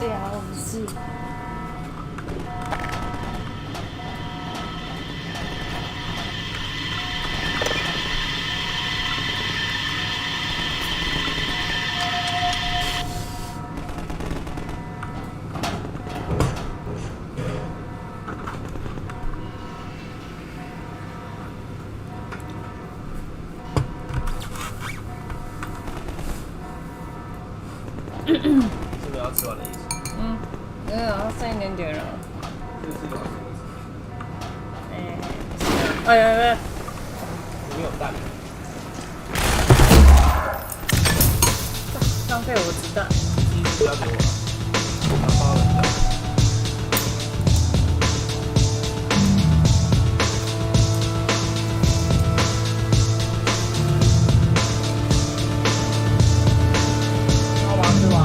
最好是。是不是要吃完的意思？嗯，没有，剩一点点了。这个是有什么意思？哎呀，里面有蛋。浪费我子弹。第一次交给我了，他包了蛋。是吧？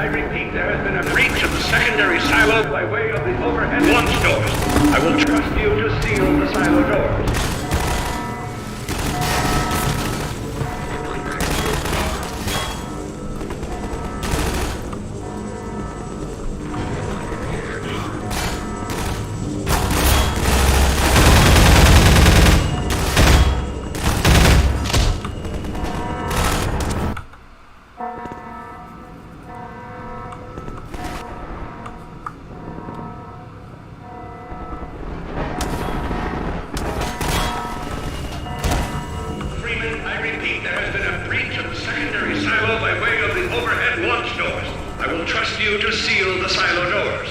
I repeat, there has been a breach of the secondary silo by way of the overhead launch doors. I will trust you to seal the silo doors. I will trust you to seal the silo doors.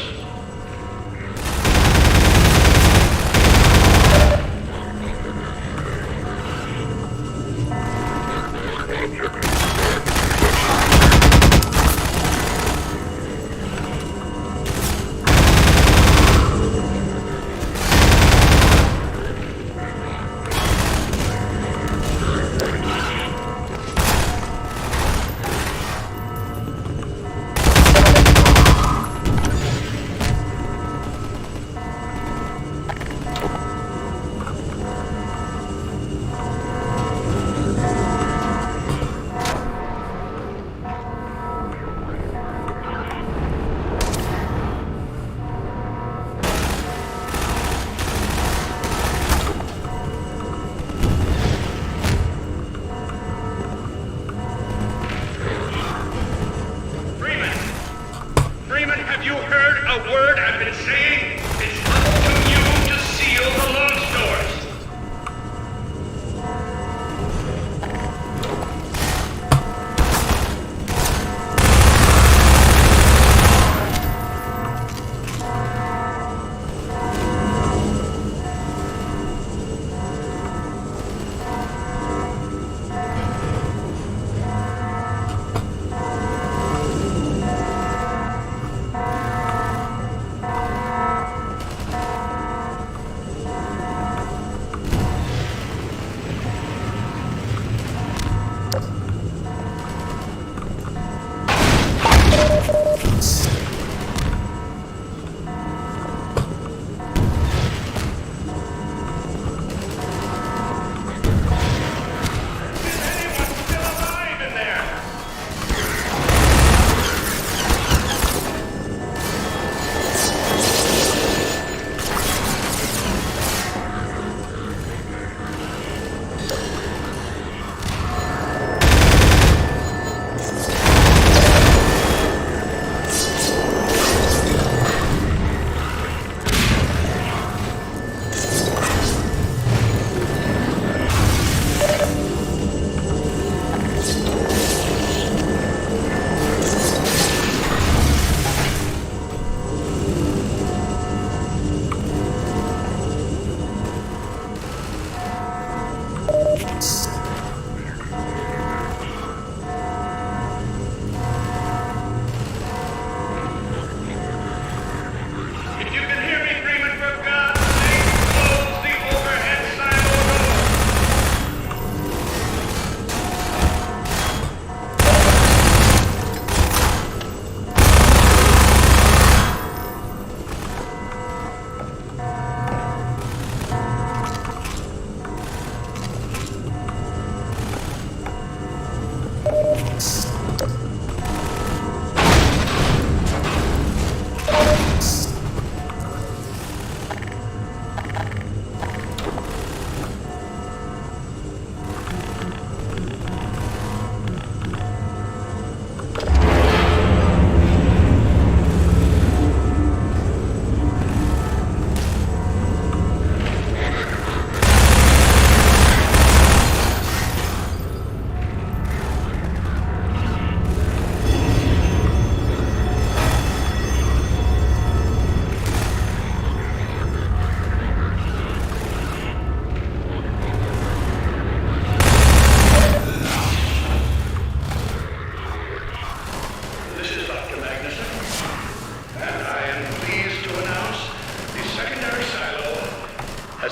Have you heard a word I've been saying? It's up to you to seal the launch doors.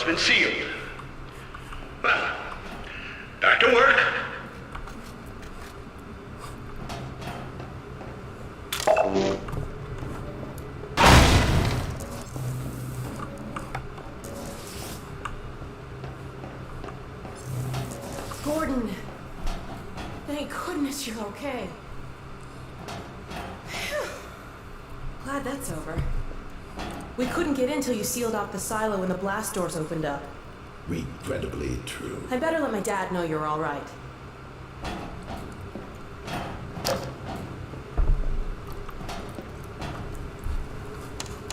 been sealed. Well, back to work. Gordon, thank goodness you're okay. Phew. Glad that's over. We couldn't get in till you sealed off the silo and the blast doors opened up. Regrettably true. I better let my dad know you're all right.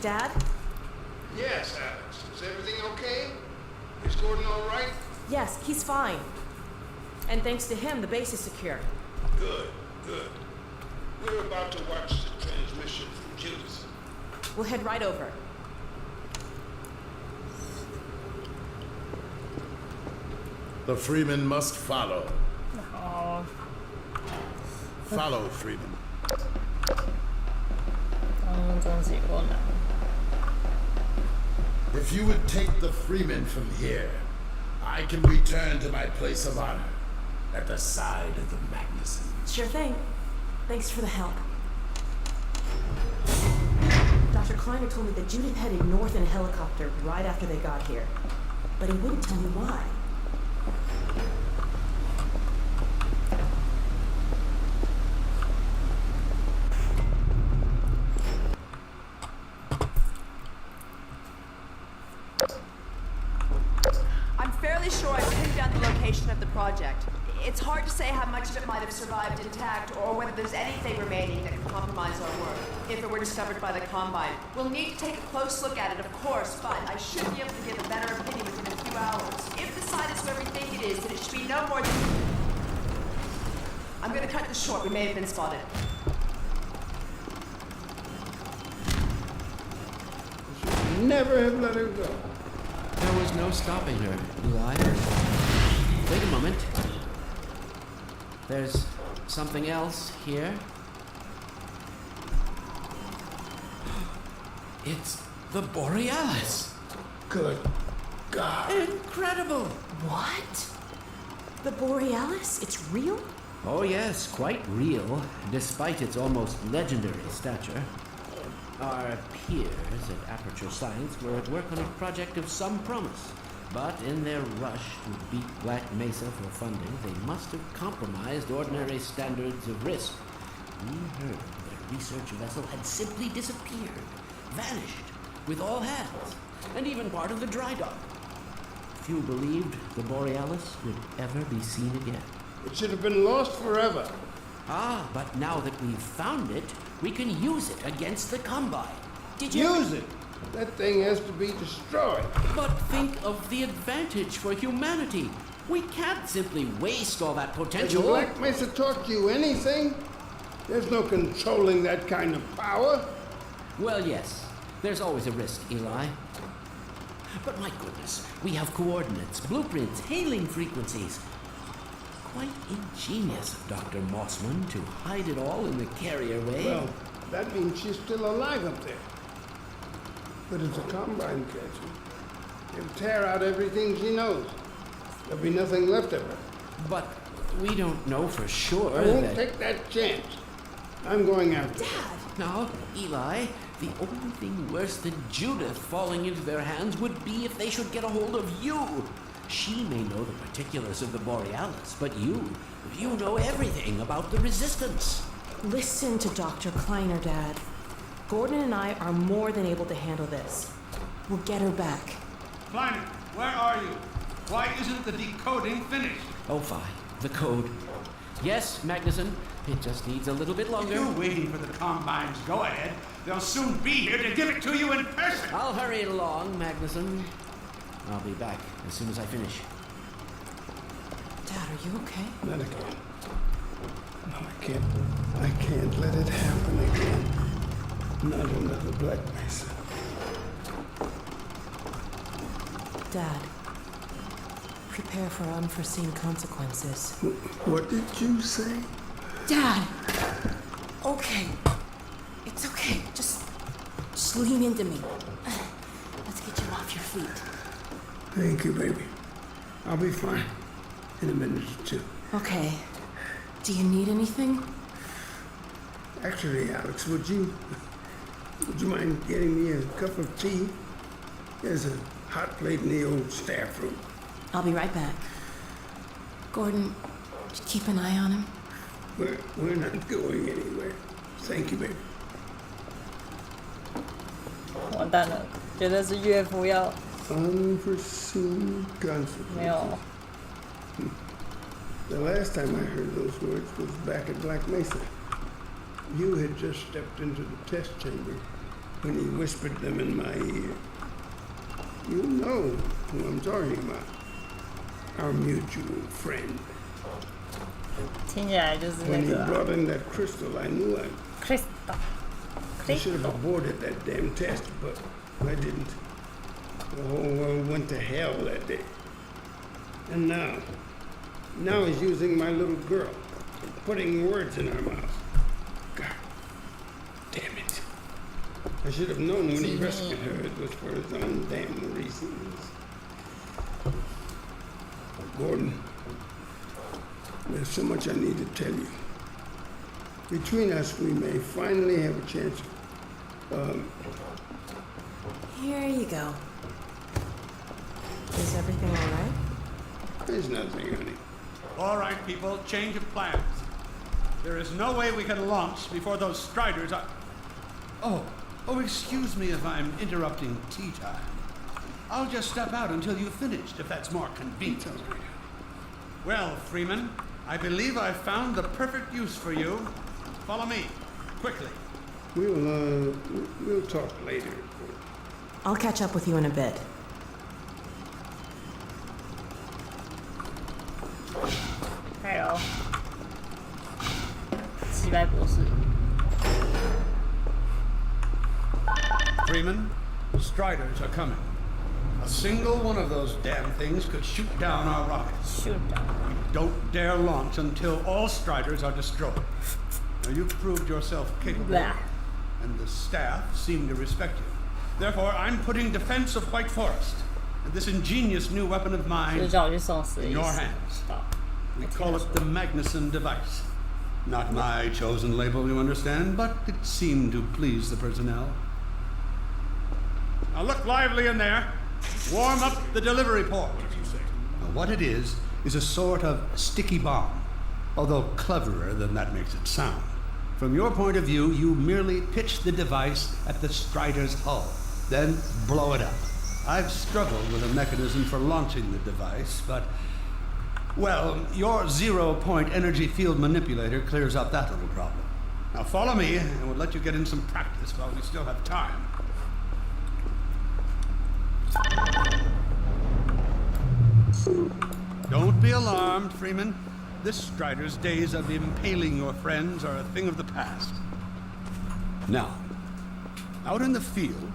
Dad? Yes, Alex. Is everything okay? Is Gordon all right? Yes, he's fine. And thanks to him, the base is secure. Good, good. We're about to watch the transmission from Judith. We'll head right over. The Freeman must follow. Oh, Follow Freeman. 真是有够难。 If you would take the Freeman from here, I can return to my place of honor at the side of the Magnuson. Sure thing. Thanks for the help. Dr. Kleiner told me that Judith headed north in a helicopter right after they got here. But he wouldn't tell me why. I'm fairly sure I pinned down the location of the project. It's hard to say how much of it might have survived intact or whether there's anything remaining that could compromise our work if it were discovered by the Combine. We'll need to take a close look at it, of course, but I should be able to give a better opinion within a few hours. If the site is where we think it is, then it should be no more than... I'm gonna cut this short. We may have been spotted. Never have let her go. There was no stopping her, Eli. Wait a moment. There's something else here. It's the Borealis. Good God. Incredible! What? The Borealis? It's real? Oh yes, quite real, despite its almost legendary stature. Our peers at Aperture Science were at work on a project of some promise, but in their rush to beat Black Mesa for funding, they must have compromised ordinary standards of risk. We heard their research vessel had simply disappeared, vanished, with all hands, and even part of the dry dock. Few believed the Borealis would ever be seen again. It should have been lost forever. Ah, but now that we've found it, we can use it against the Combine. Did you... Use it. That thing has to be destroyed. But think of the advantage for humanity. We can't simply waste all that Has potential. Black Mesa taught you anything? There's no controlling that kind of power. Well, yes. There's always a risk, Eli. But my goodness, we have coordinates, blueprints, hailing frequencies. Quite ingenious of Dr. Mossman to hide it all in the carrier way. Well, that means she's still alive up there. But if the Combine catch her, it'll tear out everything she knows. There'll be nothing left of her. But we don't know for sure I won't that... take that chance. I'm going after her. Dad! Now, Eli, the only thing worse than Judith falling into their hands would be if they should get a hold of you. She may know the particulars of the Borealis, but you know everything about the Resistance. Listen to Dr. Kleiner, Dad. Gordon and I are more than able to handle this. We'll get her back. Kleiner, where are you? Why isn't the decoding finished? Oh, fine. The code. Yes, Magnuson. It just needs a little bit If longer. you're waiting for the Combine's go-ahead, they'll soon be here to give it to you in person. I'll hurry it along, Magnuson. I'll be back as soon as I finish. Dad, are you okay? Not again. No, I can't let it happen again. Not another Black Mesa. Dad, prepare for unforeseen consequences. What did you say? Dad! Okay. It's okay. Just lean into me. Let's get you off your feet. Thank you, baby. I'll be fine in a minute or two. Okay. Do you need anything? Actually, Alex, would you mind getting me a cup of tea? There's a hot plate in the old staff room. I'll be right back. Gordon, keep an eye on him. We're not going anywhere. Thank you, baby. 完蛋了，觉得是岳父要 Unforeseen 没有 consequences. The last time I heard those words was back at Black Mesa. You had just stepped into the test chamber when he whispered them in my ear. You know who I'm talking about. Our mutual friend. 听起来就是那 When he 个 brought in that crystal, I knew Crystal I should have aborted that damn test, but I didn't. The whole world went to hell that day. And now he's using my little girl, putting words in her mouth. God damn it. I should have known when he rescued her it was for his own damn reasons. Gordon, there's so much I need to tell you. Between us, we may finally have a chance. Here you go. Is everything all right? There's nothing, honey. All right, people, change of plans. There is no way we can launch before those Striders are... Oh, excuse me if I'm interrupting tea time. I'll just step out until you've finished, if that's more convenient. Well, Freeman, I believe I've found the perfect use for you. Follow me, quickly. We'll talk later. I'll catch up with you in a bit. Hello，击败博士。 Freeman, Striders are coming. A single one of those damn things could shoot down our rockets. Shoot down. Don't dare launch until all Striders are destroyed. Now, you've proved yourself capable, Blah. and the staff seem to respect you. Therefore, I'm putting defense of White Forest and this ingenious new weapon of 就 mine 叫我去送死的 in 意 your 思。 hands. 好， We call it the Magnuson device. Not my chosen label, you understand, but it seemed to please the personnel. Now look lively in there. Warm up the delivery port. Now, what it is a sort of sticky bomb, although cleverer than that makes it sound. From your point of view, you merely pitch the device at the Strider's hull, then blow it up. I've struggled with a mechanism for launching the device, but, well, your zero-point energy field manipulator clears up that little problem. Now follow me, and we'll let you get in some practice while we still have time. Don't be alarmed, Freeman. This Strider's days of impaling your friends are a thing of the past. Now, out in the field,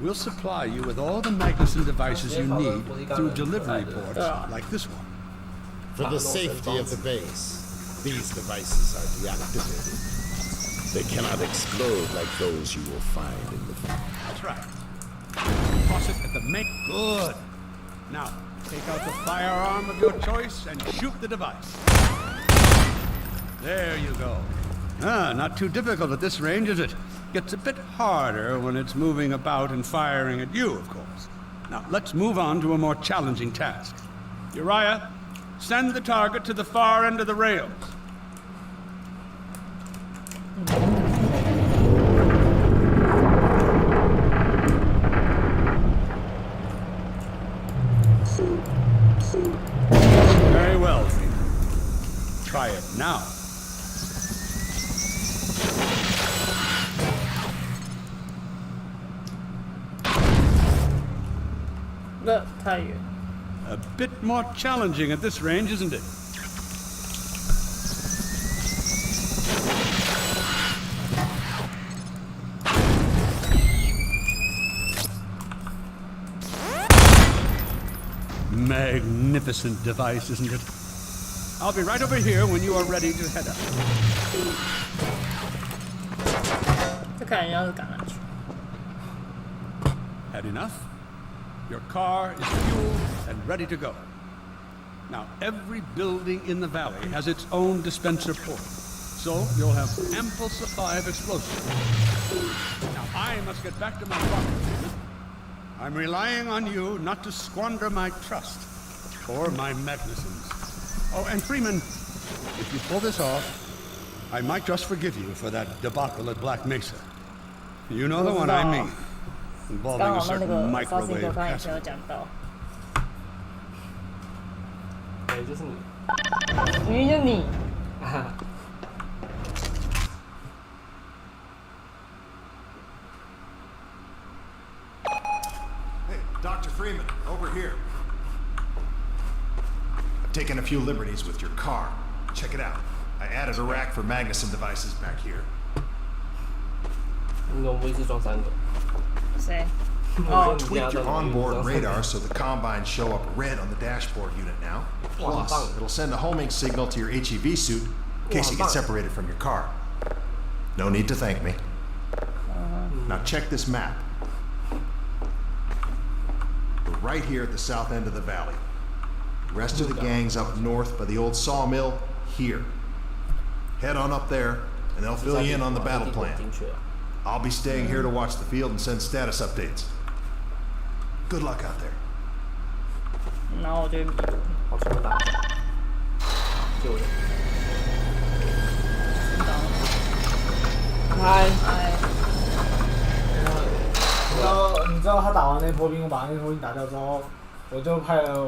we'll supply you with all the Magnuson devices you need through delivery ports like this one. For the safety of the base, these devices are deactivated. They cannot explode like those you will find in the field. That's right. Toss it at the main. Good. Now, take out the firearm of your choice and shoot the device. There you go. Not too difficult at this range, is it? Gets a bit harder when it's moving about and firing at you, of course. Now, let's move on to a more challenging task. Uriah, send the target to the far end of the rails. Very well, Freeman. Try it now.太远。 A bit more challenging at this range, isn't it? Magnificent device, isn't it? I'll be right over here when you are ready to head up. 这看人家是橄榄球。 Had enough? Your car is fueled and ready to go. Now, every building in the valley has its own dispenser port, so you'll have ample supply of explosives. Now, I must get back to my rocket, Freeman. I'm relying on you not to squander my trust or my magnificence. Oh, and Freeman, if you pull this off, I might just forgive you for that debacle at Black Mesa. You know the one I mean, involving 刚 a 好那 certain 个 microwave 刚才也是 castle. 有讲到，对，就是你。明明就你。 Hey, Dr. Freeman, over here. I've taken a few liberties with your car. Check it out. I added a rack for Magnuson devices back here. 你怎么不一次装3个？谁？ I tweaked your onboard radar so the combines show up red on the dashboard unit now. Plus, it'll send a homing signal to your HEV suit in case you get separated from your car. No need to thank me. Now check this map. We're right here at the south end of the valley. The rest of the gang's up north by the old sawmill here. Head on up there, and they'll fill you in on the battle plan. I'll be staying here to watch the field and send status updates. Good luck out there. 然后我就迷路。好，全部打。救人。嗨。你知道他打完那波兵，我把那波兵打掉之后，我就派了